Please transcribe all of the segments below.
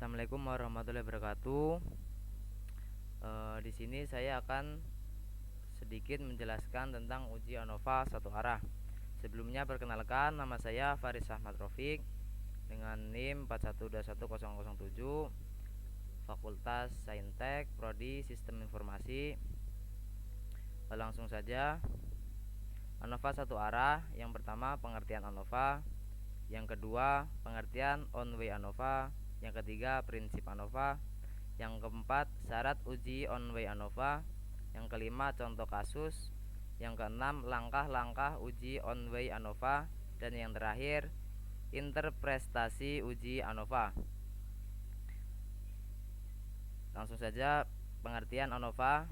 Assalamualaikum warahmatullahi wabarakatuh. Di sini saya akan sedikit menjelaskan tentang uji ANOVA satu arah. Sebelumnya perkenalkan, nama saya Faris Ahmad Rafiq dengan NIM 4121007, Fakultas Saintek, Prodi Sistem Informasi. Langsung saja. ANOVA satu arah. Yang pertama, pengertian ANOVA. Yang kedua, pengertian on-way ANOVA. Yang ketiga, prinsip ANOVA. Yang keempat, syarat uji on-way ANOVA. Yang kelima, contoh kasus. Yang keenam, langkah-langkah uji on-way ANOVA. Dan yang terakhir, interpretasi uji ANOVA. Langsung saja, pengertian ANOVA.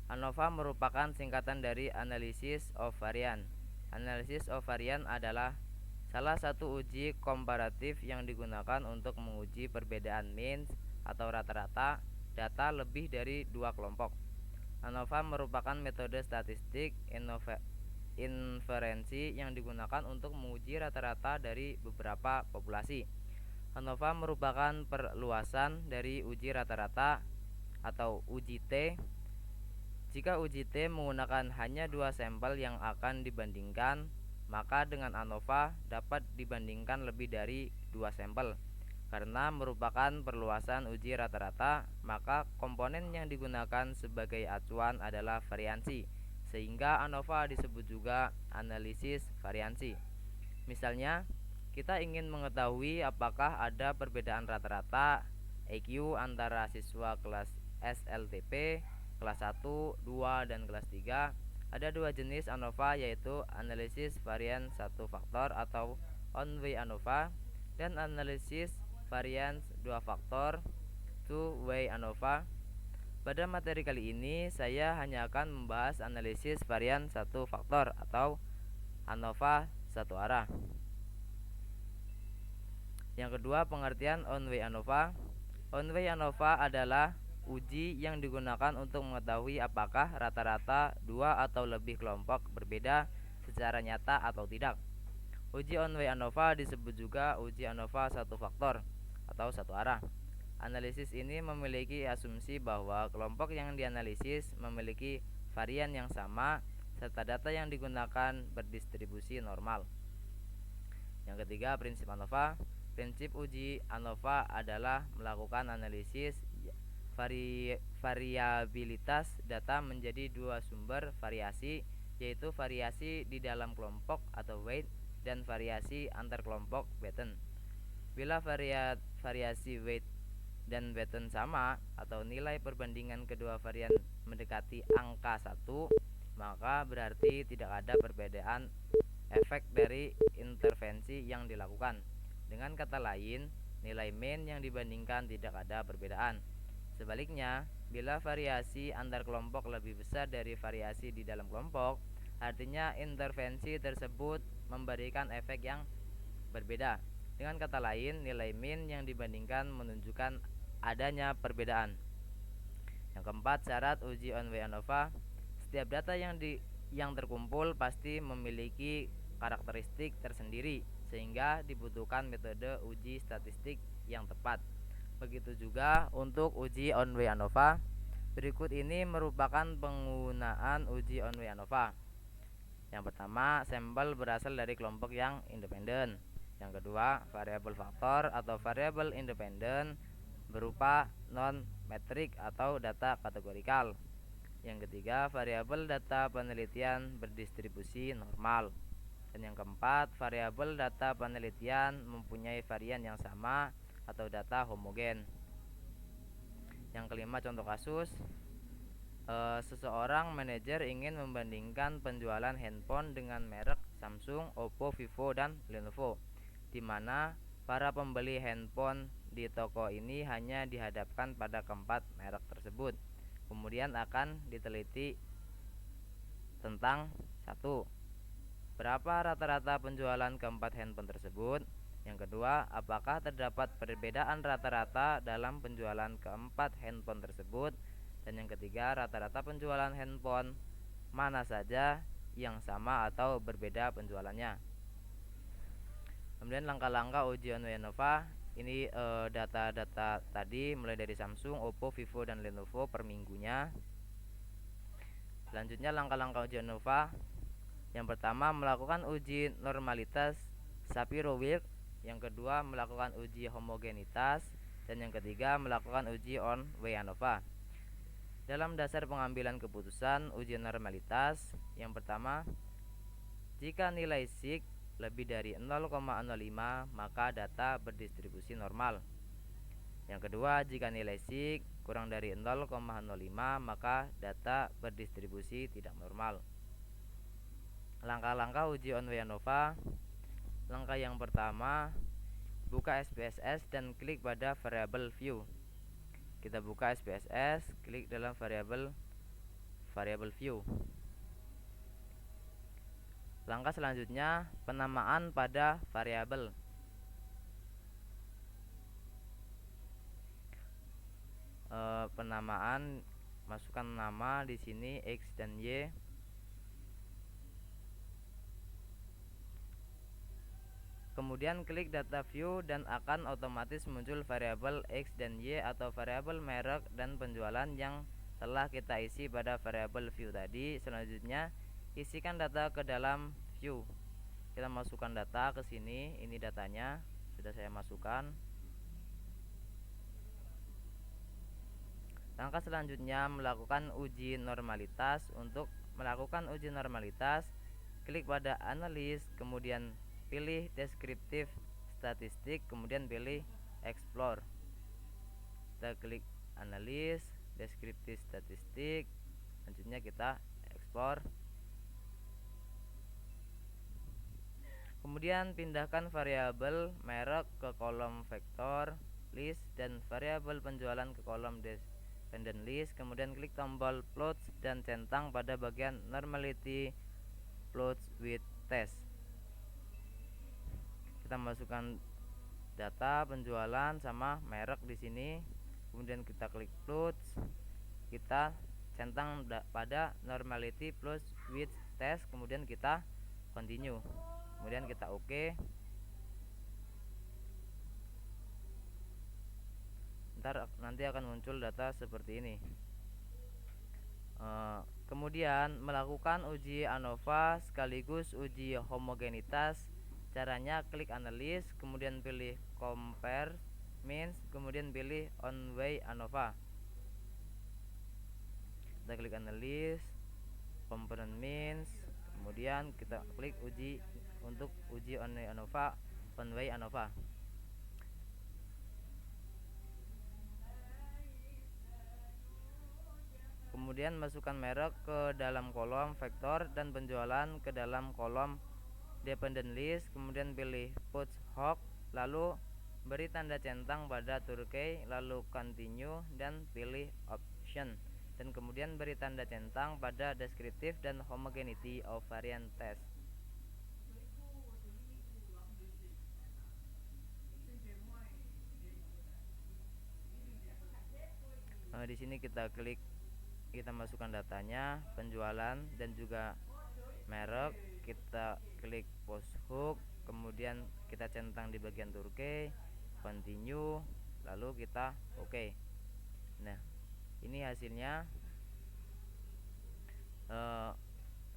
ANOVA merupakan singkatan dari Analysis of Variance. Analysis of Variance adalah salah satu uji komparatif yang digunakan untuk menguji perbedaan mean atau rata-rata data lebih dari dua kelompok. ANOVA merupakan metode statistik inferensi yang digunakan untuk menguji rata-rata dari beberapa populasi. ANOVA merupakan perluasan dari uji rata-rata atau uji T. Jika uji T menggunakan hanya dua sampel yang akan dibandingkan, maka dengan ANOVA dapat dibandingkan lebih dari dua sampel. Karena merupakan perluasan uji rata-rata, maka komponen yang digunakan sebagai acuan adalah variansi, sehingga ANOVA disebut juga analisis variansi. Misalnya, kita ingin mengetahui apakah ada perbedaan rata-rata EQ antara siswa kelas SLTP, kelas 1, 2, dan kelas 3. Ada dua jenis ANOVA, yaitu analisis varian satu faktor atau on-way ANOVA dan analisis varian dua faktor two-way ANOVA. Pada materi kali ini saya hanya akan membahas analisis varian satu faktor atau ANOVA satu arah. Yang kedua, pengertian on-way ANOVA. On-way ANOVA adalah uji yang digunakan untuk mengetahui apakah rata-rata dua atau lebih kelompok berbeda secara nyata atau tidak. Uji on-way ANOVA disebut juga uji ANOVA satu faktor atau satu arah. Analisis ini memiliki asumsi bahwa kelompok yang dianalisis memiliki varian yang sama serta data yang digunakan berdistribusi normal. Yang ketiga, prinsip ANOVA. Prinsip uji ANOVA adalah melakukan analisis variabilitas data menjadi dua sumber variasi, yaitu variasi di dalam kelompok atau weight dan variasi antar kelompok pattern. Bila variasi weight dan pattern sama atau nilai perbandingan kedua varian mendekati angka 1, maka berarti tidak ada perbedaan efek dari intervensi yang dilakukan. Dengan kata lain, nilai mean yang dibandingkan tidak ada perbedaan. Sebaliknya, bila variasi antar kelompok lebih besar dari variasi di dalam kelompok, artinya intervensi tersebut memberikan efek yang berbeda. Dengan kata lain, nilai mean yang dibandingkan menunjukkan adanya perbedaan. Yang keempat, syarat uji on-way ANOVA. Setiap data yang terkumpul pasti memiliki karakteristik tersendiri, sehingga dibutuhkan metode uji statistik yang tepat. Begitu juga untuk uji on-way ANOVA. Berikut ini merupakan penggunaan uji on-way ANOVA. Yang pertama, sampel berasal dari kelompok yang independen. Yang kedua, variabel faktor atau variabel independen berupa non-metrik atau data kategorikal. Yang ketiga, variabel data penelitian berdistribusi normal. Dan yang keempat, variabel data penelitian mempunyai varian yang sama atau data homogen. Yang kelima, contoh kasus. Seseorang manajer ingin membandingkan penjualan handphone dengan merek Samsung, Oppo, Vivo, dan Lenovo, di mana para pembeli handphone di toko ini hanya dihadapkan pada keempat merek tersebut. Kemudian akan diteliti tentang 1. Berapa rata-rata penjualan keempat handphone tersebut? Yang kedua, apakah terdapat perbedaan rata-rata dalam penjualan keempat handphone tersebut? Dan yang ketiga, rata-rata penjualan handphone mana saja yang sama atau berbeda penjualannya. Kemudian langkah-langkah uji on-way ANOVA. Ini data-data tadi mulai dari Samsung, Oppo, Vivo, dan Lenovo per minggunya. Selanjutnya langkah-langkah uji ANOVA. Yang pertama melakukan uji normalitas Shapiro-Wilk. Yang kedua melakukan uji homogenitas. Dan yang ketiga melakukan uji on-way ANOVA. Dalam dasar pengambilan keputusan uji normalitas, yang pertama, jika nilai sig lebih dari 0,05 maka data berdistribusi normal. Yang kedua, jika nilai sig kurang dari 0,05 maka data berdistribusi tidak normal. Langkah-langkah uji on-way ANOVA. Langkah yang pertama, buka SPSS dan klik pada variable view. Kita buka SPSS, klik dalam variable view. Langkah selanjutnya, penamaan pada variabel. Penamaan, masukkan nama di sini X dan Y. Kemudian klik data view dan akan otomatis muncul variabel X dan Y atau variabel merek dan penjualan yang telah kita isi pada variabel view tadi. Selanjutnya isikan data ke dalam view. Kita masukkan data ke sini. Ini datanya sudah saya masukkan. Langkah selanjutnya melakukan uji normalitas. Untuk melakukan uji normalitas, klik pada analis, kemudian pilih deskriptif statistik, kemudian pilih explore. Kita klik analis, deskriptif statistik, selanjutnya kita explore. Kemudian pindahkan variabel merek ke kolom vektor list dan variabel penjualan ke kolom dependent list. Kemudian klik tombol plots dan centang pada bagian normality plots with test. Kita masukkan data penjualan sama merek di sini. Kemudian kita klik plots. Kita centang pada normality plots with test. Kemudian kita continue. Kemudian kita oke. Ntar nanti akan muncul data seperti ini. Kemudian melakukan uji ANOVA sekaligus uji homogenitas. Caranya klik analis, kemudian pilih compare means, kemudian pilih on-way ANOVA. Kita klik analis, component means, kemudian kita klik uji untuk uji on-way ANOVA. Kemudian masukkan merek ke dalam kolom vektor dan penjualan ke dalam kolom dependent list. Kemudian pilih push hook, lalu beri tanda centang pada Turkey, lalu continue dan pilih option. Dan kemudian beri tanda centang pada descriptive dan homogeneity of variant test. Di sini kita klik, kita masukkan datanya, penjualan dan juga merek. Kita klik post hook, kemudian kita centang di bagian Turkey, continue, lalu kita oke. Nah, ini hasilnya.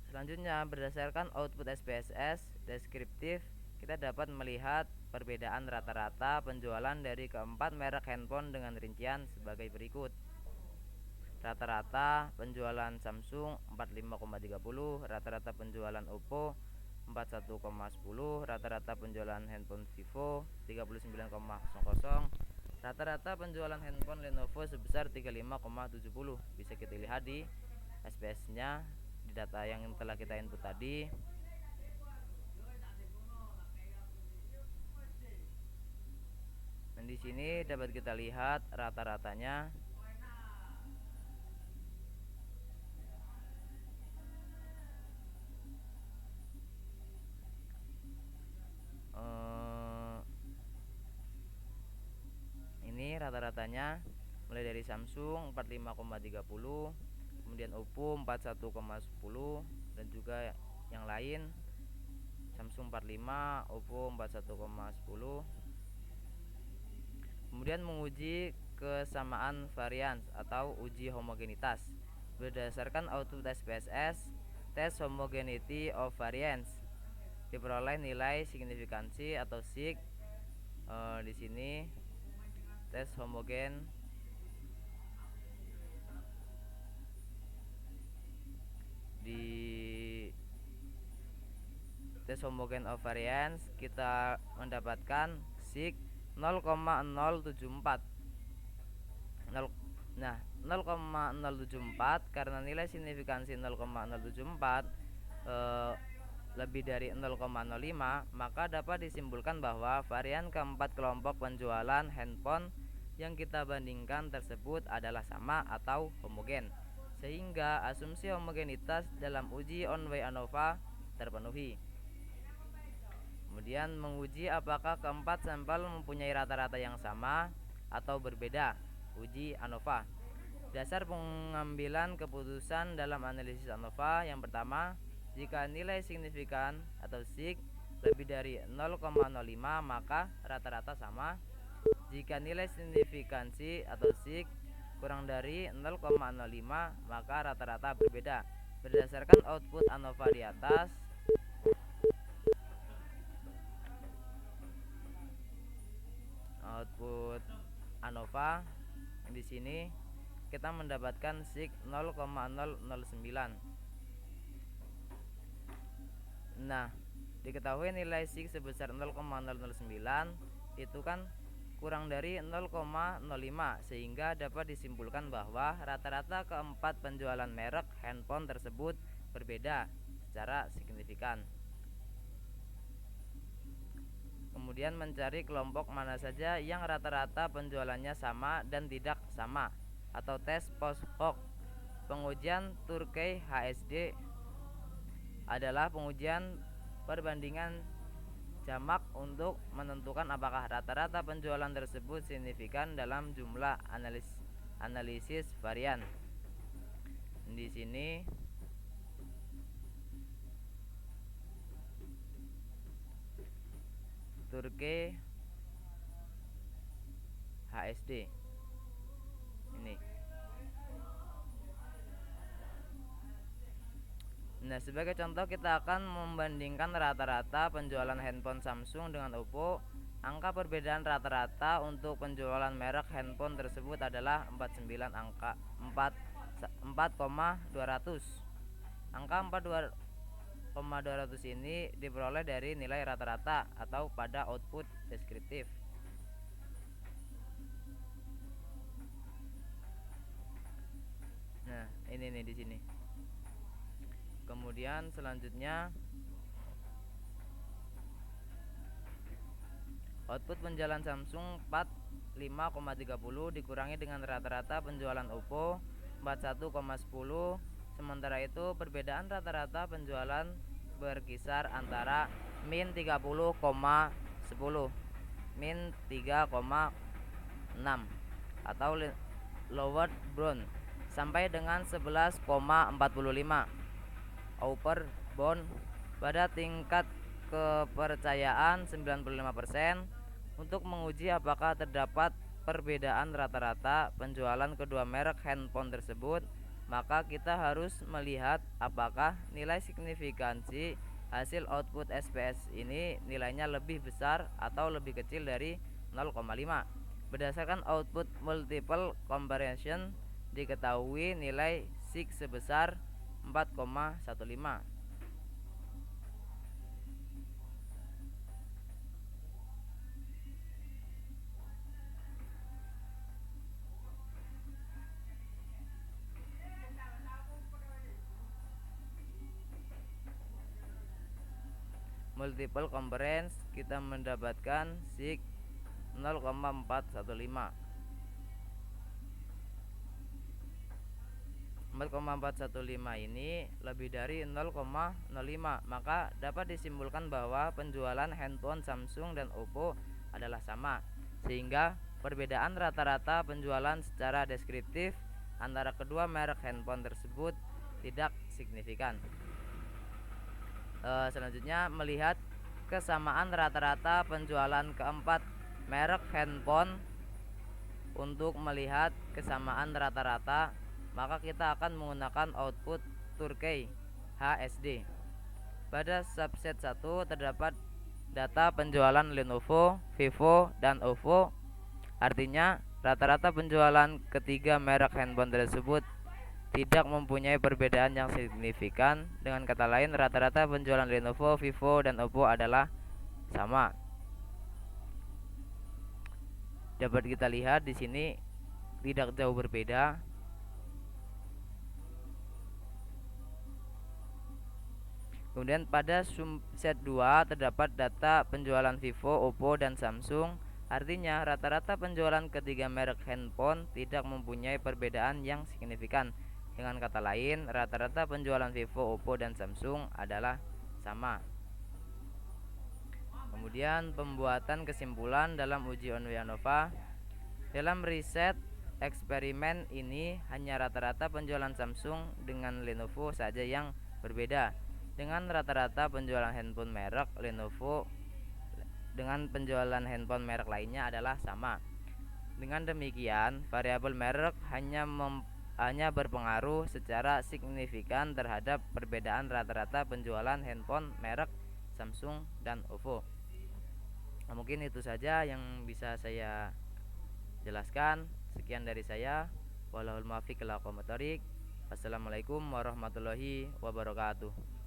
Selanjutnya berdasarkan output SPSS deskriptif, kita dapat melihat perbedaan rata-rata penjualan dari keempat merek handphone dengan rincian sebagai berikut. Rata-rata penjualan Samsung 45,30, rata-rata penjualan Oppo 41,10, rata-rata penjualan handphone Vivo 39,00, rata-rata penjualan handphone Lenovo sebesar 35,70. Bisa kita lihat di SPS-nya di data yang telah kita input tadi. Dan di sini dapat kita lihat rata-ratanya. Ini rata-ratanya mulai dari Samsung 45,30, kemudian Oppo 41,10 dan juga yang lain. Samsung 45, Oppo 41,10. Kemudian menguji kesamaan varians atau uji homogenitas berdasarkan output SPSS, test homogeneity of variance, diperoleh nilai signifikansi atau sig. Di sini tes homogen di tes homogen of variance kita mendapatkan sig 0,074. Nah, 0,074 karena nilai signifikansi 0,074 lebih dari 0,05, maka dapat disimpulkan bahwa varian keempat kelompok penjualan handphone yang kita bandingkan tersebut adalah sama atau homogen, sehingga asumsi homogenitas dalam uji on-way ANOVA terpenuhi. Kemudian menguji apakah keempat sampel mempunyai rata-rata yang sama atau berbeda, uji ANOVA. Dasar pengambilan keputusan dalam analisis ANOVA yang pertama, jika nilai signifikan atau sig lebih dari 0,05 maka rata-rata sama. Jika nilai signifikansi atau sig kurang dari 0,05 maka rata-rata berbeda. Berdasarkan output ANOVA di atas, output ANOVA di sini kita mendapatkan sig 0,009. Nah, diketahui nilai sig sebesar 0,009 itu kan kurang dari 0,05, sehingga dapat disimpulkan bahwa rata-rata keempat penjualan merek handphone tersebut berbeda secara signifikan. Kemudian mencari kelompok mana saja yang rata-rata penjualannya sama dan tidak sama, atau tes post hoc. Pengujian Turkey HSD adalah pengujian perbandingan jamak untuk menentukan apakah rata-rata penjualan tersebut signifikan dalam jumlah analisis varian. Di sini Turkey HSD ini. Nah, sebagai contoh kita akan membandingkan rata-rata penjualan handphone Samsung dengan Oppo. Angka perbedaan rata-rata untuk penjualan merek handphone tersebut adalah 49 angka 4,200. Angka 4,200 ini diperoleh dari nilai rata-rata atau pada output deskriptif. Nah, ini nih di sini. Kemudian selanjutnya output penjualan Samsung 45,30 dikurangi dengan rata-rata penjualan Oppo 41,10. Sementara itu perbedaan rata-rata penjualan berkisar antara min 30,10 min 3,6 atau lower bound sampai dengan 11,45 upper bound pada tingkat kepercayaan 95%. Untuk menguji apakah terdapat perbedaan rata-rata penjualan kedua merek handphone tersebut, maka kita harus melihat apakah nilai signifikansi hasil output SPS ini nilainya lebih besar atau lebih kecil dari 0,5. Berdasarkan output multiple comparison diketahui nilai sig sebesar 4,15. Multiple comparison kita mendapatkan sig 0,415. 4,415 ini lebih dari 0,05, maka dapat disimpulkan bahwa penjualan handphone Samsung dan Oppo adalah sama, sehingga perbedaan rata-rata penjualan secara deskriptif antara kedua merek handphone tersebut tidak signifikan. Selanjutnya melihat kesamaan rata-rata penjualan keempat merek handphone untuk melihat kesamaan rata-rata, maka kita akan menggunakan output Turkey HSD. Pada subset 1 terdapat data penjualan Lenovo, Vivo, dan Oppo. Artinya, rata-rata penjualan ketiga merek handphone tersebut tidak mempunyai perbedaan yang signifikan. Dengan kata lain, rata-rata penjualan Lenovo, Vivo, dan Oppo adalah sama. Dapat kita lihat di sini tidak jauh berbeda. Kemudian pada subset 2 terdapat data penjualan Vivo, Oppo, dan Samsung. Artinya rata-rata penjualan ketiga merek handphone tidak mempunyai perbedaan yang signifikan. Dengan kata lain, rata-rata penjualan Vivo, Oppo, dan Samsung adalah sama. Kemudian pembuatan kesimpulan dalam uji Onwy ANOVA. Dalam riset eksperimen ini hanya rata-rata penjualan Samsung dengan Lenovo saja yang berbeda, dengan rata-rata penjualan handphone merek Lenovo dengan penjualan handphone merek lainnya adalah sama. Dengan demikian, variabel merek hanya berpengaruh secara signifikan terhadap perbedaan rata-rata penjualan handphone merek Samsung dan Oppo. Nah, mungkin itu saja yang bisa saya jelaskan. Sekian dari saya. Wallahul muwaffiq ila aqwamit thoriq. Wassalamualaikum warahmatullahi wabarakatuh.